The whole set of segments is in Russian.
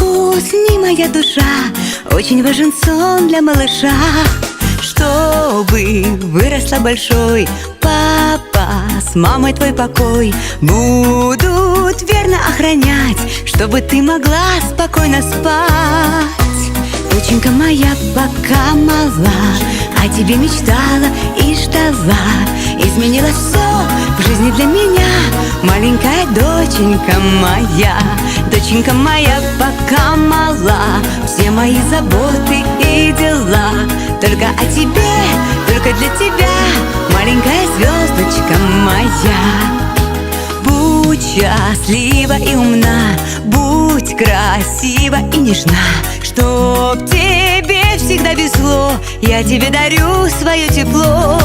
Усни, моя душа, очень важен сон для малыша. Чтобы выросла большой, папа с мамой твой покой будут верно охранять, чтобы ты могла спокойно спать. Доченька моя пока мала, о тебе мечтала и ждала. Изменилось все в жизни для меня, маленькая доченька моя. Доченька моя пока мала, все мои заботы и дела только о тебе, только для тебя, маленькая звездочка моя. Будь счастлива и умна, будь красива и нежна, чтоб тебе всегда везло, я тебе дарю свое тепло.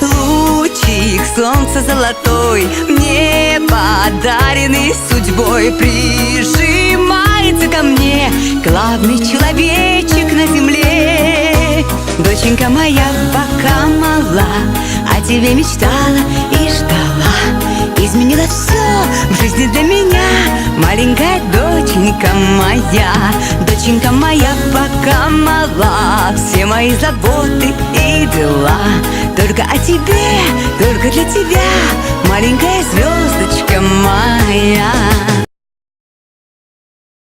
Лучик солнца золотой, мне подаренный судьбой, прижимается ко мне главный человечек на земле. Доченька моя пока мала, о тебе мечтала и ждала. Изменилось все в жизни для меня, маленькая доченька моя. Доченька моя пока мала, все мои заботы и дела только о тебе, только для тебя, маленькая звездочка моя.